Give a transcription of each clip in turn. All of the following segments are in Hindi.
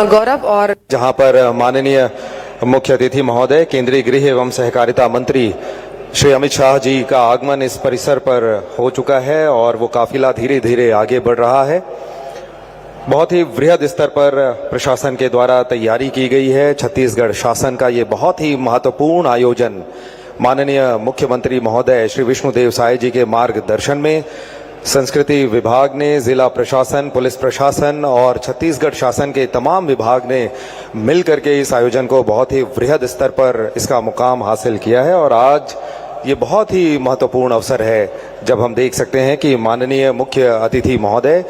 गौरव और जहां पर माननीय मुख्य अतिथि महोदय केंद्रीय गृह एवं सहकारिता मंत्री श्री अमित शाह जी का आगमन इस परिसर पर हो चुका है और वो काफिला धीरे धीरे आगे बढ़ रहा है। बहुत ही वृहद स्तर पर प्रशासन के द्वारा तैयारी की गई है। छत्तीसगढ़ शासन का ये बहुत ही महत्वपूर्ण आयोजन माननीय मुख्यमंत्री महोदय श्री विष्णुदेव साय जी के मार्गदर्शन में संस्कृति विभाग ने, जिला प्रशासन, पुलिस प्रशासन और छत्तीसगढ़ शासन के तमाम विभाग ने मिलकर के इस आयोजन को बहुत ही वृहद स्तर पर इसका मुकाम हासिल किया है। और आज ये बहुत ही महत्वपूर्ण अवसर है जब हम देख सकते हैं कि माननीय मुख्य अतिथि महोदय,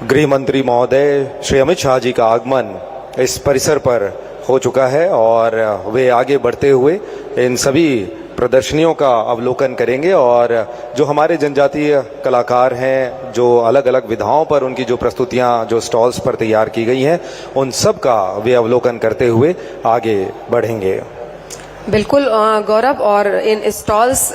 गृह मंत्री महोदय श्री अमित शाह जी का आगमन इस परिसर पर हो चुका है और वे आगे बढ़ते हुए इन सभी प्रदर्शनियों का अवलोकन करेंगे और जो हमारे जनजातीय कलाकार हैं, जो अलग अलग विधाओं पर उनकी जो प्रस्तुतियां जो स्टॉल्स पर तैयार की गई हैं, उन सब का वे अवलोकन करते हुए आगे बढ़ेंगे। बिल्कुल गौरव, और इन स्टॉल्स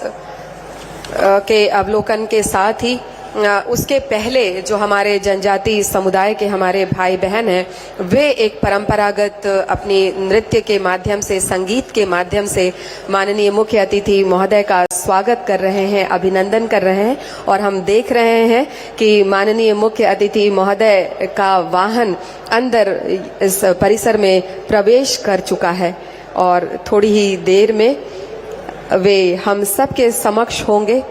के अवलोकन के साथ ही उसके पहले जो हमारे जनजातीय समुदाय के हमारे भाई बहन हैं, वे एक परंपरागत अपनी नृत्य के माध्यम से, संगीत के माध्यम से माननीय मुख्य अतिथि महोदय का स्वागत कर रहे हैं, अभिनंदन कर रहे हैं। और हम देख रहे हैं कि माननीय मुख्य अतिथि महोदय का वाहन अंदर इस परिसर में प्रवेश कर चुका है और थोड़ी ही देर में वे हम सब के समक्ष होंगे।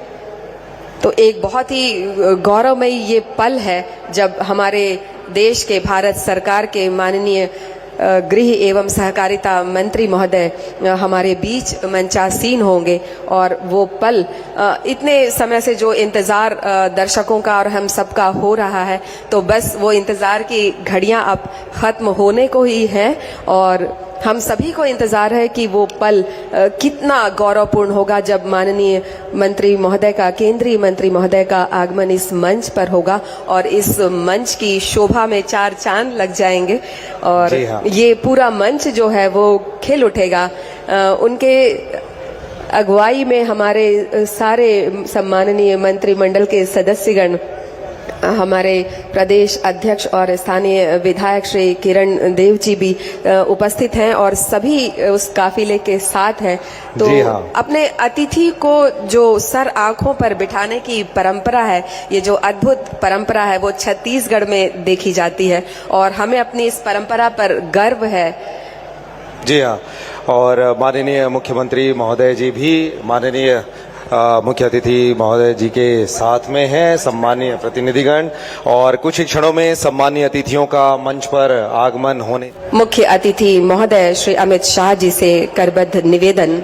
तो एक बहुत ही गौरवमयी ये पल है जब हमारे देश के, भारत सरकार के माननीय गृह एवं सहकारिता मंत्री महोदय हमारे बीच मंचासीन होंगे। और वो पल इतने समय से जो इंतज़ार दर्शकों का और हम सबका हो रहा है, तो बस वो इंतज़ार की घड़ियां अब ख़त्म होने को ही है और हम सभी को इंतजार है कि वो पल कितना गौरवपूर्ण होगा जब माननीय मंत्री महोदय का, केंद्रीय मंत्री महोदय का आगमन इस मंच पर होगा और इस मंच की शोभा में चार चांद लग जाएंगे और ये पूरा मंच जो है वो खिल उठेगा। उनके अगुवाई में हमारे सारे सम्माननीय मंत्रिमंडल के सदस्यगण, हमारे प्रदेश अध्यक्ष और स्थानीय विधायक श्री किरण देव जी भी उपस्थित हैं और सभी उस काफिले के साथ हैं। तो अपने अतिथि को जो सर आंखों पर बिठाने की परंपरा है, ये जो अद्भुत परंपरा है, वो छत्तीसगढ़ में देखी जाती है और हमें अपनी इस परंपरा पर गर्व है। जी हाँ, और माननीय मुख्यमंत्री महोदय जी भी माननीय मुख्य अतिथि महोदय जी के साथ में हैं, सम्मानीय प्रतिनिधिगण, और कुछ ही क्षणों में सम्मानीय अतिथियों का मंच पर आगमन होने। मुख्य अतिथि महोदय श्री अमित शाह जी से करबद्ध निवेदन।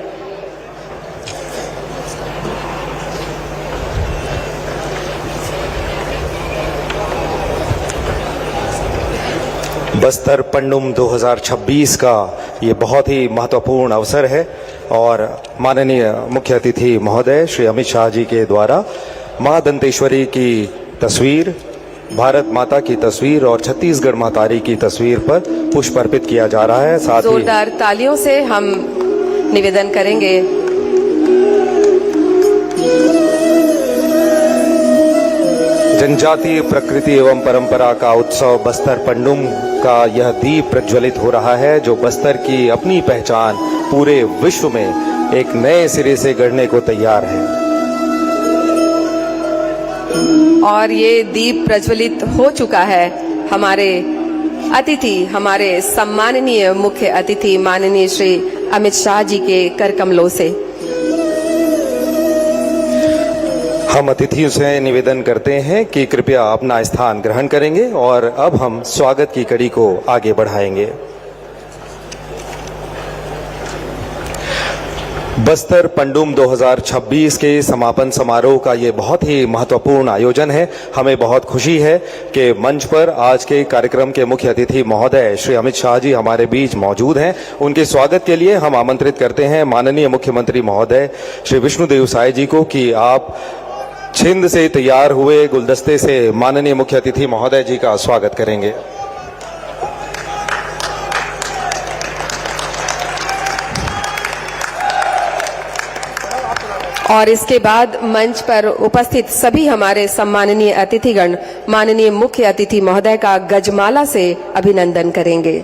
बस्तर पंडुम 2026 का ये बहुत ही महत्वपूर्ण अवसर है और माननीय मुख्य अतिथि महोदय श्री अमित शाह जी के द्वारा मां दंतेश्वरी की तस्वीर, भारत माता की तस्वीर और छत्तीसगढ़ मातारी की तस्वीर पर पुष्प अर्पित किया जा रहा है। साथ ही जोरदार तालियों से हम निवेदन करेंगे। जनजातीय प्रकृति एवं परंपरा का उत्सव बस्तर पंडुम का यह दीप प्रज्वलित हो रहा है, जो बस्तर की अपनी पहचान पूरे विश्व में एक नए सिरे से गढ़ने को तैयार है। और ये दीप प्रज्वलित हो चुका है हमारे अतिथि, हमारे सम्माननीय मुख्य अतिथि माननीय श्री अमित शाह जी के कर कमलों से। हम अतिथियों से निवेदन करते हैं कि कृपया अपना स्थान ग्रहण करेंगे और अब हम स्वागत की कड़ी को आगे बढ़ाएंगे। बस्तर पंडुम 2026 के समापन समारोह का ये बहुत ही महत्वपूर्ण आयोजन है। हमें बहुत खुशी है कि मंच पर आज के कार्यक्रम के मुख्य अतिथि महोदय श्री अमित शाह जी हमारे बीच मौजूद हैं। उनके स्वागत के लिए हम आमंत्रित करते हैं माननीय मुख्यमंत्री महोदय श्री विष्णुदेव साय जी को कि आप छिंद से तैयार हुए गुलदस्ते से माननीय मुख्य अतिथि महोदय जी का स्वागत करेंगे। और इसके बाद मंच पर उपस्थित सभी हमारे सम्माननीय अतिथिगण माननीय मुख्य अतिथि महोदय का गजमाला से अभिनंदन करेंगे।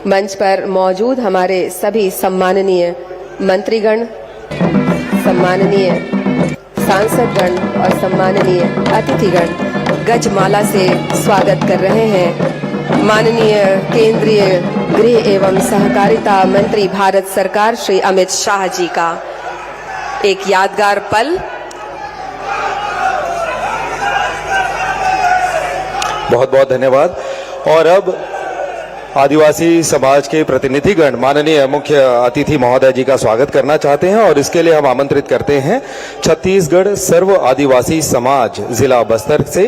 मंच पर मौजूद हमारे सभी सम्माननीय मंत्रीगण, सम्माननीय सांसदगण और सम्माननीय अतिथिगण गजमाला से स्वागत कर रहे हैं माननीय केंद्रीय गृह एवं सहकारिता मंत्री भारत सरकार श्री अमित शाह जी का। एक यादगार पल। बहुत बहुत धन्यवाद। और अब आदिवासी समाज के प्रतिनिधिगण माननीय मुख्य अतिथि महोदय जी का स्वागत करना चाहते हैं और इसके लिए हम आमंत्रित करते हैं छत्तीसगढ़ सर्व आदिवासी समाज जिला बस्तर से।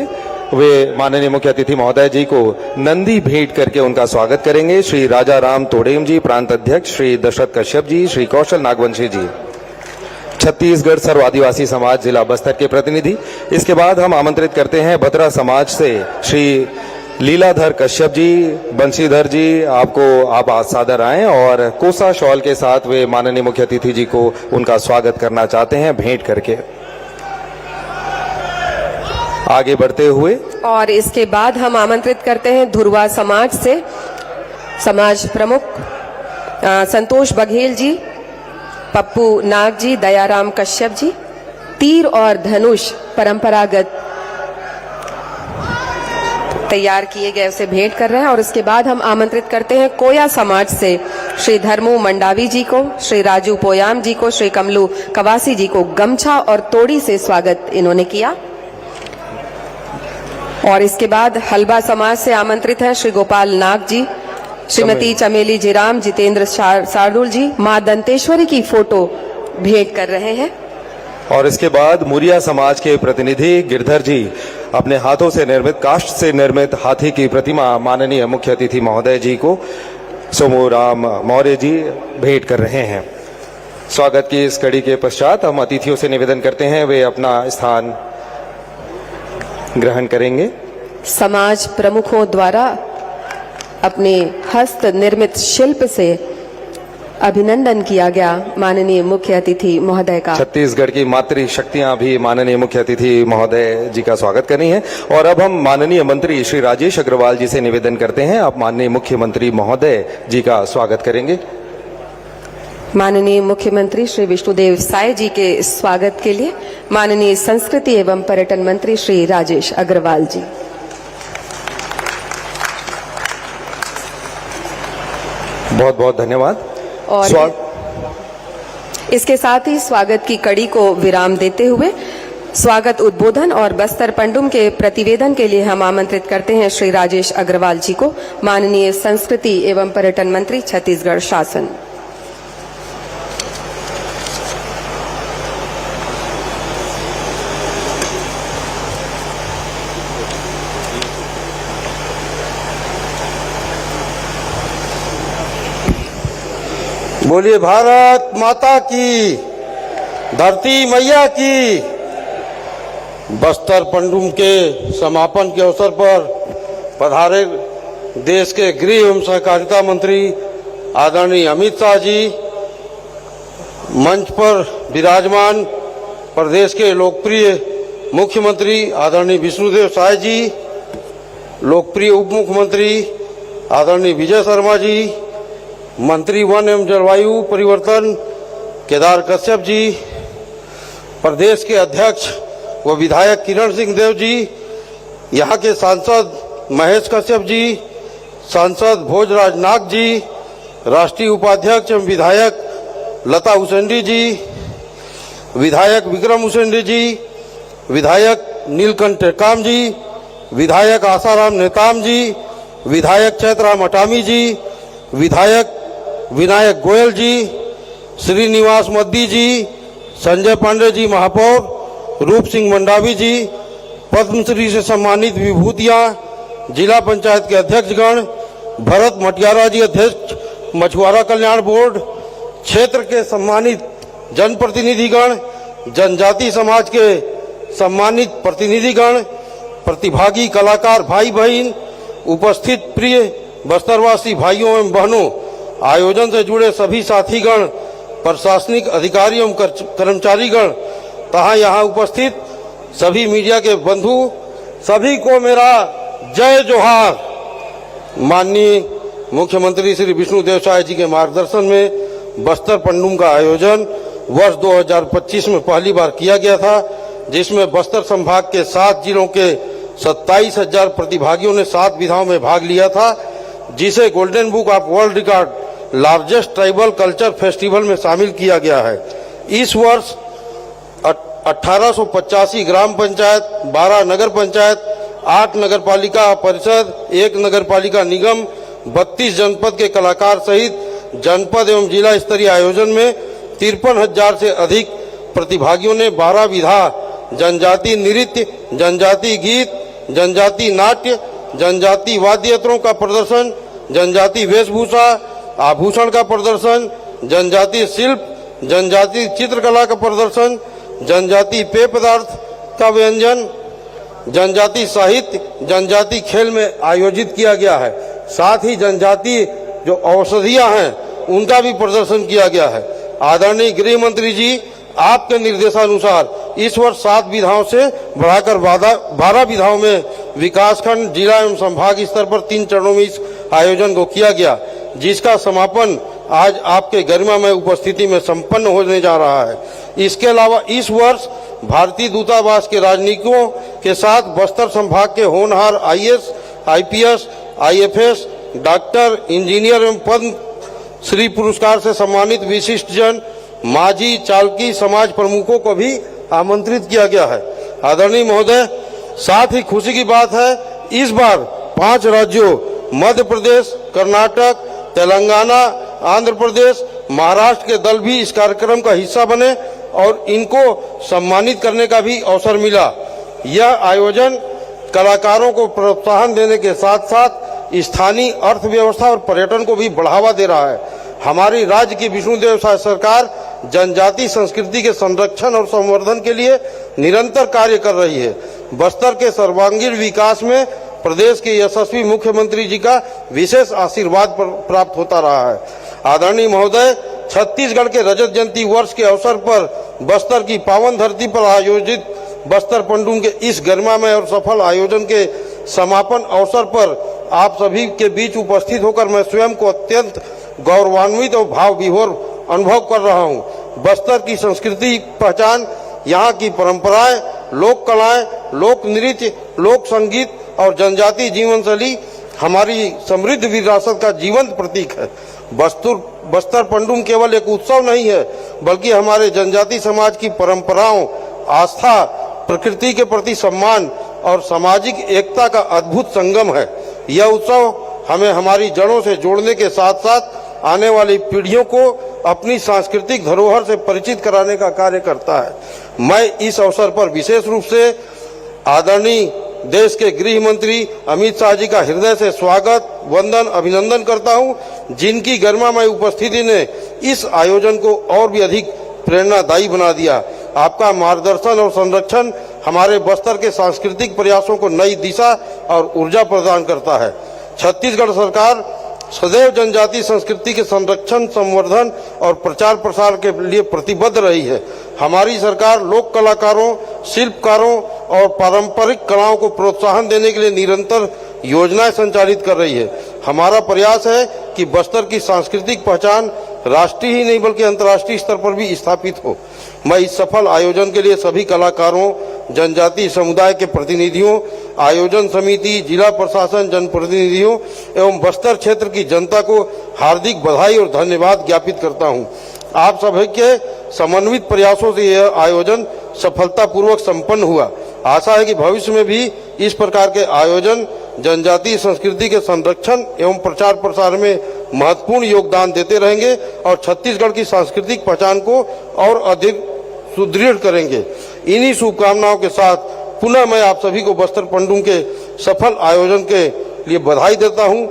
वे माननीय मुख्य अतिथि महोदय जी को नंदी भेंट करके उनका स्वागत करेंगे। श्री राजा राम तोड़ेम जी, प्रांत अध्यक्ष, श्री दशरथ कश्यप जी, श्री कौशल नागवंशी जी, छत्तीसगढ़ सर्व आदिवासी समाज जिला बस्तर के प्रतिनिधि। इसके बाद हम आमंत्रित करते हैं भद्रा समाज से श्री लीलाधर कश्यप जी, बंशीधर जी, आप सादर आएं और कोसा शॉल के साथ वे माननीय मुख्य अतिथि जी को उनका स्वागत करना चाहते हैं भेंट करके। आगे बढ़ते हुए और इसके बाद हम आमंत्रित करते हैं धुरवा समाज से समाज प्रमुख संतोष बघेल जी, पप्पू नाग जी, दयाराम कश्यप जी। तीर और धनुष परंपरागत तैयार किए गए उसे भेंट कर रहे हैं। और इसके बाद हम आमंत्रित करते हैं कोया समाज से श्री धर्मू मंडावी जी को, श्री राजू पोयाम जी को, श्री कमलू कवासी जी को गमछा और तोड़ी से स्वागत इन्होंने किया। और इसके बाद हलबा समाज से आमंत्रित है श्री गोपाल नाग जी, श्रीमती चमेली जीराम, जितेंद्र शार्दुल जी मां दंतेश्वरी की फोटो भेंट कर रहे हैं। और इसके बाद मुरिया समाज के प्रतिनिधि गिरधर जी अपने हाथों से निर्मित, काष्ठ से निर्मित हाथी की प्रतिमा माननीय मुख्य अतिथि महोदय जी को सोमू राम मौर्य जी भेंट कर रहे हैं। स्वागत की इस कड़ी के पश्चात हम अतिथियों से निवेदन करते हैं वे अपना स्थान ग्रहण करेंगे। समाज प्रमुखों द्वारा अपने हस्त निर्मित शिल्प से अभिनंदन किया गया माननीय मुख्य अतिथि महोदय का। छत्तीसगढ़ की मातृ शक्तियां भी माननीय मुख्य अतिथि महोदय जी का स्वागत कर रही हैं। और अब हम माननीय मंत्री श्री राजेश अग्रवाल जी से निवेदन करते हैं आप माननीय मुख्यमंत्री महोदय जी का स्वागत करेंगे। माननीय मुख्यमंत्री श्री विष्णुदेव साय जी के स्वागत के लिए माननीय संस्कृति एवं पर्यटन मंत्री श्री राजेश अग्रवाल जी। बहुत बहुत धन्यवाद। और इसके साथ ही स्वागत की कड़ी को विराम देते हुए स्वागत उद्बोधन और बस्तर पंडुम के प्रतिवेदन के लिए हम आमंत्रित करते हैं श्री राजेश अग्रवाल जी को, माननीय संस्कृति एवं पर्यटन मंत्री छत्तीसगढ़ शासन। बोलिए भारत माता की, धरती मैया की। बस्तर पंडुम के समापन के अवसर पर पधारे देश के गृह एवं सहकारिता मंत्री आदरणीय अमित शाह जी, मंच पर विराजमान प्रदेश के लोकप्रिय मुख्यमंत्री आदरणीय विष्णुदेव साय जी, लोकप्रिय उप मुख्यमंत्री आदरणीय विजय शर्मा जी, मंत्री वन एवं जलवायु परिवर्तन केदार कश्यप जी, प्रदेश के अध्यक्ष व विधायक किरण सिंह देव जी, यहाँ के सांसद महेश कश्यप जी, सांसद भोजराज नाग जी, राष्ट्रीय उपाध्यक्ष एवं विधायक लता उसेंडी जी, विधायक विक्रम उसेंडी जी, विधायक नीलकंठ टेकाम जी, विधायक आसाराम नेताम जी, विधायक चैतराम अटामी जी, विधायक विनायक गोयल जी, श्रीनिवास मद्दी जी, संजय पांडे जी महापौर, रूप सिंह मंडावी जी, पद्मश्री से सम्मानित विभूतियां, जिला पंचायत के अध्यक्षगण, भरत मटियारा जी अध्यक्ष मछुआरा कल्याण बोर्ड, क्षेत्र के सम्मानित जनप्रतिनिधिगण, जनजाति समाज के सम्मानित प्रतिनिधिगण, प्रतिभागी कलाकार भाई बहन, उपस्थित प्रिय बस्तरवासी भाइयों एवं बहनों, आयोजन से जुड़े सभी साथीगण, प्रशासनिक अधिकारी एवं कर्मचारीगण, तथा यहाँ उपस्थित सभी मीडिया के बंधु सभी को मेरा जय जोहार। माननीय मुख्यमंत्री श्री विष्णुदेव साय जी के मार्गदर्शन में बस्तर पंडुम का आयोजन वर्ष 2025 में पहली बार किया गया था, जिसमें बस्तर संभाग के 7 जिलों के 27,000 प्रतिभागियों ने 7 विधाओं में भाग लिया था, जिसे golden book of world record largest tribal culture festival में शामिल किया गया है। इस वर्ष 1885 ग्राम पंचायत, 12 नगर पंचायत, 8 नगर पालिका परिषद, 1 नगर पालिका निगम, 32 जनपद के कलाकार सहित जनपद एवं जिला स्तरीय आयोजन में 53,000 से अधिक प्रतिभागियों ने 12 विधा, जनजाति नृत्य, जनजाति गीत, जनजाति नाट्य, जनजाति वाद्य यंत्रों का प्रदर्शन, जनजाति वेशभूषा आभूषण का प्रदर्शन, जनजाति शिल्प, जनजाति चित्रकला का प्रदर्शन, जनजाति पेय पदार्थ का व्यंजन, जनजाति साहित्य, जनजाति खेल में आयोजित किया गया है। साथ ही जनजाति जो औषधियां हैं उनका भी प्रदर्शन किया गया है। आदरणीय गृह मंत्री जी, आपके निर्देशानुसार इस वर्ष 7 विधाओं से बढ़ाकर 12 विधाओं में विकासखंड, जिला एवं संभाग स्तर पर 3 चरणों में इस आयोजन को किया गया, जिसका समापन आज आपके गरिमामय उपस्थिति में संपन्न होने जा रहा है। इसके अलावा इस वर्ष भारतीय दूतावास के राजनयिकों के साथ बस्तर संभाग के होनहार IAS, IPS, IFS, doctor, engineer एवं पद्म श्री पुरस्कार से सम्मानित विशिष्ट जन, माझी, चालकी समाज प्रमुखों को भी आमंत्रित किया गया है। आदरणीय महोदय, साथ ही खुशी की बात है, इस बार 5 राज्यों मध्य प्रदेश, कर्नाटक, तेलंगाना, आंध्र प्रदेश, महाराष्ट्र के दल भी इस कार्यक्रम का हिस्सा बने और इनको सम्मानित करने का भी अवसर मिला। यह आयोजन कलाकारों को प्रोत्साहन देने के साथ साथ स्थानीय अर्थव्यवस्था और पर्यटन को भी बढ़ावा दे रहा है। हमारी राज्य की विष्णुदेव साय सरकार जनजाति संस्कृति के संरक्षण और संवर्धन के लिए निरंतर कार्य कर रही है। बस्तर के सर्वांगीण विकास में प्रदेश के यशस्वी मुख्यमंत्री जी का विशेष आशीर्वाद प्राप्त होता रहा है। आदरणीय महोदय, छत्तीसगढ़ के रजत जयंती वर्ष के अवसर पर बस्तर की पावन धरती पर आयोजित बस्तर पंडुम के इस गरिमामय और सफल आयोजन के समापन अवसर पर आप सभी के बीच उपस्थित होकर मैं स्वयं को अत्यंत गौरवान्वित और भाव विभोर अनुभव कर रहा हूँ। बस्तर की संस्कृति पहचान, यहाँ की परंपराएं, लोक कलाएं, लोक नृत्य, लोक संगीत और जनजातीय जीवन शैली हमारी समृद्ध विरासत का जीवंत प्रतीक है। बस्तर पंडुम केवल एक उत्सव नहीं है, बल्कि हमारे जनजाति समाज की परंपराओं, आस्था, प्रकृति के प्रति सम्मान और सामाजिक एकता का अद्भुत संगम है। यह उत्सव हमें हमारी जड़ों से जोड़ने के साथ साथ आने वाली पीढ़ियों को अपनी सांस्कृतिक धरोहर से परिचित कराने का कार्य करता है। मैं इस अवसर पर विशेष रूप से आदरणीय देश के गृह मंत्री अमित शाह जी का हृदय से स्वागत, वंदन, अभिनंदन करता हूं, जिनकी गरिमामय उपस्थिति ने इस आयोजन को और भी अधिक प्रेरणादायी बना दिया। आपका मार्गदर्शन और संरक्षण हमारे बस्तर के सांस्कृतिक प्रयासों को नई दिशा और ऊर्जा प्रदान करता है। छत्तीसगढ़ सरकार सदैव जनजाति संस्कृति के संरक्षण, संवर्धन और प्रचार प्रसार के लिए प्रतिबद्ध रही है। हमारी सरकार लोक कलाकारों, शिल्पकारों और पारंपरिक कलाओं को प्रोत्साहन देने के लिए निरंतर योजनाएं संचालित कर रही है। हमारा प्रयास है कि बस्तर की सांस्कृतिक पहचान राष्ट्रीय ही नहीं बल्कि अंतर्राष्ट्रीय स्तर पर भी स्थापित हो। मैं इस सफल आयोजन के लिए सभी कलाकारों, जनजाति समुदाय के प्रतिनिधियों, आयोजन समिति, जिला प्रशासन, जनप्रतिनिधियों एवं बस्तर क्षेत्र की जनता को हार्दिक बधाई और धन्यवाद ज्ञापित करता हूं। आप सभी के समन्वित प्रयासों से यह आयोजन सफलतापूर्वक संपन्न हुआ। आशा है कि भविष्य में भी इस प्रकार के आयोजन जनजातीय संस्कृति के संरक्षण एवं प्रचार प्रसार में महत्वपूर्ण योगदान देते रहेंगे और छत्तीसगढ़ की सांस्कृतिक पहचान को और अधिक सुदृढ़ करेंगे। इन्हीं शुभकामनाओं के साथ पुनः मैं आप सभी को बस्तर पंडुम के सफल आयोजन के लिए बधाई देता हूं।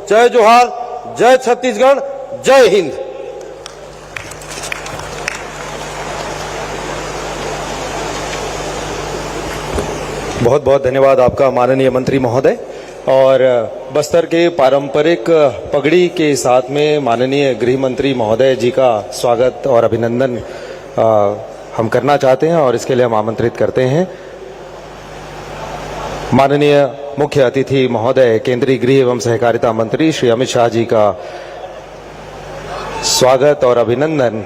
जय जोहार, जय छत्तीसगढ़, जय हिंद। बहुत बहुत धन्यवाद आपका माननीय मंत्री महोदय। और बस्तर के पारंपरिक पगड़ी के साथ में माननीय गृह मंत्री महोदय जी का स्वागत और अभिनंदन हम करना चाहते हैं और इसके लिए हम आमंत्रित करते हैं माननीय मुख्य अतिथि महोदय केंद्रीय गृह एवं सहकारिता मंत्री श्री अमित शाह जी का स्वागत और अभिनंदन।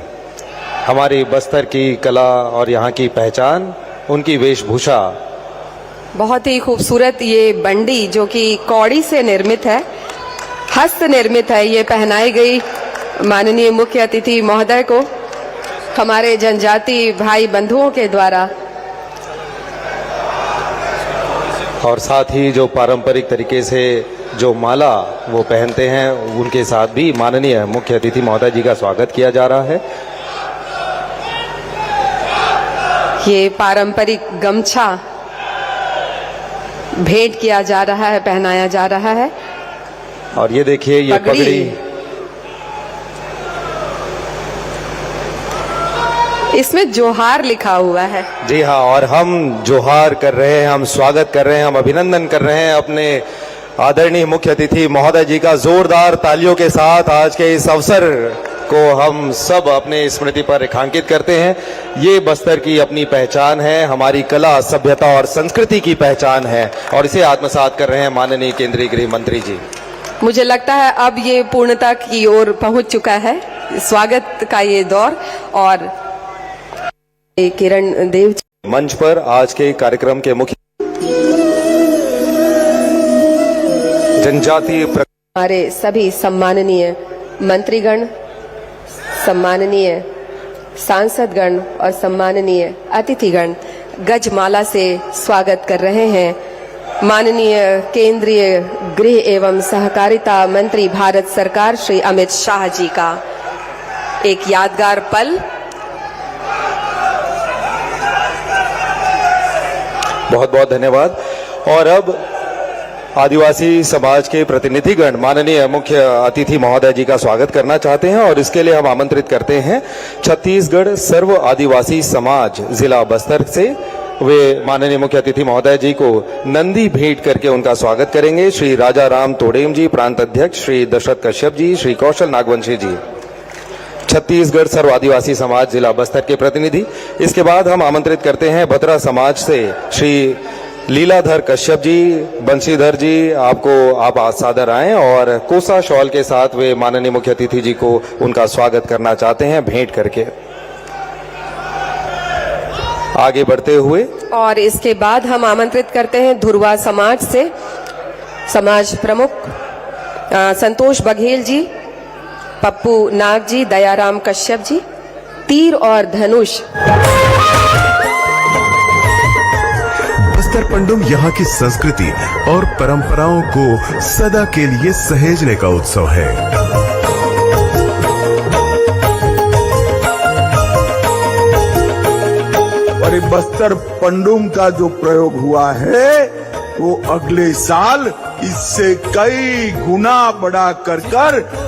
हमारी बस्तर की कला और यहाँ की पहचान, उनकी वेशभूषा। बहुत ही खूबसूरत ये बंडी जो कि कौड़ी से निर्मित है, हस्त निर्मित है, ये पहनाई गई माननीय मुख्य अतिथि महोदय को हमारे जनजाति भाई बंधुओं के द्वारा। और साथ ही जो पारंपरिक तरीके से जो माला वो पहनते हैं, उनके साथ भी माननीय मुख्य अतिथि महोदय जी का स्वागत किया जा रहा है। ये पारंपरिक गमछा भेंट किया जा रहा है, पहनाया जा रहा है। और ये देखिए ये पगड़ी, इसमें जोहार लिखा हुआ है। जी हाँ, और हम जोहार कर रहे हैं, हम स्वागत कर रहे हैं, हम अभिनंदन कर रहे हैं अपने आदरणीय मुख्य अतिथि महोदय जी का। जोरदार तालियों के साथ आज के इस अवसर को हम सब अपने स्मृति पर रेखांकित करते हैं। ये बस्तर की अपनी पहचान है, हमारी कला, सभ्यता और संस्कृति की पहचान है और इसे आत्मसात कर रहे हैं माननीय केंद्रीय गृह मंत्री जी। मुझे लगता है अब ये पूर्णता की ओर पहुंच चुका है स्वागत का ये दौर। और किरण देव मंच पर आज के कार्यक्रम के मुख्य जनजातीय हमारे सभी सम्माननीय मंत्रीगण, सम्माननीय सांसदगण और सम्माननीय अतिथिगण गजमाला से स्वागत कर रहे हैं माननीय केंद्रीय गृह एवं सहकारिता मंत्री भारत सरकार श्री अमित शाह जी का। एक यादगार पल। बहुत बहुत धन्यवाद। और अब आदिवासी समाज के प्रतिनिधिगण माननीय मुख्य अतिथि महोदय जी का स्वागत करना चाहते हैं और इसके लिए हम आमंत्रित करते हैं छत्तीसगढ़ सर्व आदिवासी समाज जिला बस्तर से। वे माननीय मुख्य अतिथि महोदय जी को नंदी भेंट करके उनका स्वागत करेंगे। श्री राजा राम तोडेम जी, प्रांत अध्यक्ष श्री दशरथ कश्यप जी, श्री कौशल नागवंशी जी, छत्तीसगढ़ सर्व आदिवासी समाज जिला बस्तर के प्रतिनिधि। इसके बाद हम आमंत्रित करते हैं बतरा समाज से श्री लीलाधर कश्यप जी, बंशीधर जी, आप सादर आएं और कोसा शॉल के साथ वे माननीय मुख्य अतिथि जी को उनका स्वागत करना चाहते हैं भेंट करके। आगे बढ़ते हुए और इसके बाद हम आमंत्रित करते हैं धुरवा समाज से समाज प्रमुख संतोष बघेल जी, पप्पू नाग जी, दयाराम कश्यप जी। तीर और धनुष। बस्तर पंडुम यहाँ की संस्कृति और परंपराओं को सदा के लिए सहेजने का उत्सव है। और बस्तर पंडुम का जो प्रयोग हुआ है वो अगले साल इससे कई गुना बढ़ा कर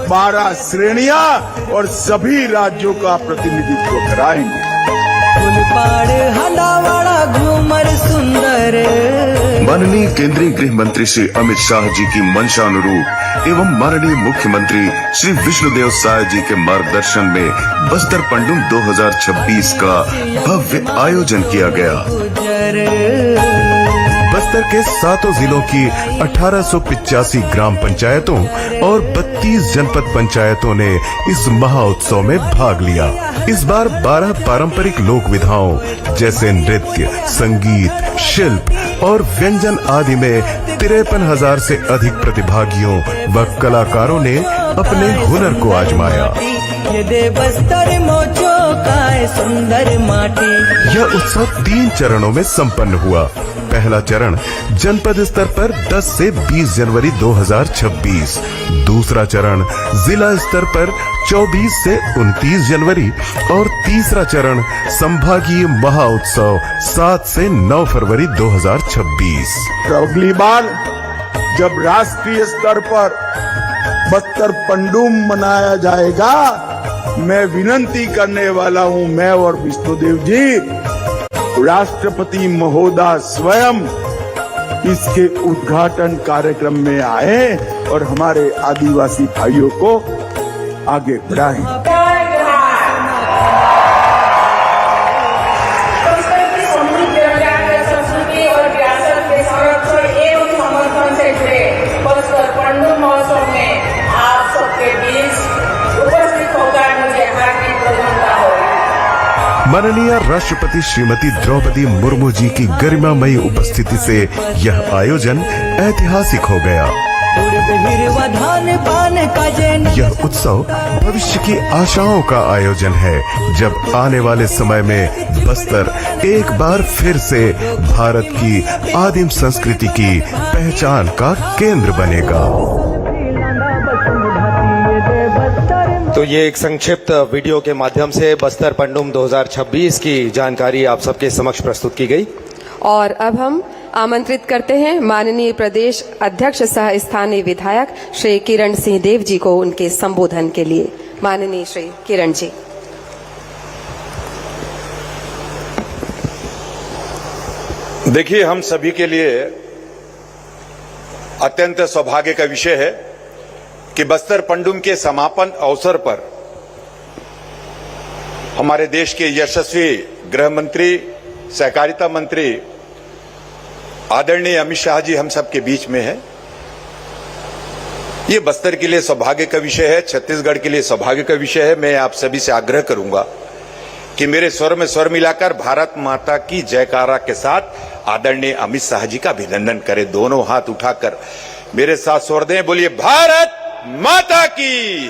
12 श्रेणियां और सभी राज्यों का प्रतिनिधित्व कराएंगे। माननीय केंद्रीय गृह मंत्री श्री अमित शाह जी की मंशानुरूप एवं माननीय मुख्यमंत्री श्री विष्णुदेव साय जी के मार्गदर्शन में बस्तर पंडुम 2026 का भव्य आयोजन किया गया। बस्तर के 7 जिलों की 1885 ग्राम पंचायतों और 32 जनपद पंचायतों ने इस महाउत्सव में भाग लिया। इस बार 12 पारंपरिक लोक विधाओं जैसे नृत्य, संगीत, शिल्प और व्यंजन आदि में 53,000 से अधिक प्रतिभागियों व कलाकारों ने अपने हुनर को आजमाया। यह उत्सव 3 चरणों में संपन्न हुआ। पहला चरण जनपद स्तर पर 10 से 20 जनवरी 2026, दूसरा चरण जिला स्तर पर 24 से 29 जनवरी और तीसरा चरण संभागीय महाउत्सव 7 से 9 फरवरी 2026। अगली बार जब राष्ट्रीय स्तर पर बस्तर पंडुम मनाया जाएगा, मैं विनंती करने वाला हूं, मैं और विष्णुदेव जी, राष्ट्रपति महोदय स्वयं इसके उद्घाटन कार्यक्रम में आए और हमारे आदिवासी भाइयों को आगे बढ़ाएं। माननीय राष्ट्रपति श्रीमती द्रौपदी मुर्मू जी की गरिमामयी उपस्थिति से यह आयोजन ऐतिहासिक हो गया। यह उत्सव भविष्य की आशाओं का आयोजन है, जब आने वाले समय में बस्तर एक बार फिर से भारत की आदिम संस्कृति की पहचान का केंद्र बनेगा। तो ये एक संक्षिप्त वीडियो के माध्यम से बस्तर पंडुम 2026 की जानकारी आप सबके समक्ष प्रस्तुत की गई। और अब हम आमंत्रित करते हैं माननीय प्रदेश अध्यक्ष सह स्थानीय विधायक श्री किरण सिंह देव जी को उनके संबोधन के लिए। माननीय श्री किरण जी। देखिए, हम सभी के लिए अत्यंत सौभाग्य का विषय है कि बस्तर पंडुम के समापन अवसर पर हमारे देश के यशस्वी गृह मंत्री, सहकारिता मंत्री आदरणीय अमित शाह जी हम सबके बीच में है। ये बस्तर के लिए सौभाग्य का विषय है, छत्तीसगढ़ के लिए सौभाग्य का विषय है। मैं आप सभी से आग्रह करूंगा कि मेरे स्वर में स्वर मिलाकर भारत माता की जयकारा के साथ आदरणीय अमित शाह जी का अभिनंदन करें। दोनों हाथ उठाकर मेरे साथ स्वर दें, बोलिए भारत माता की।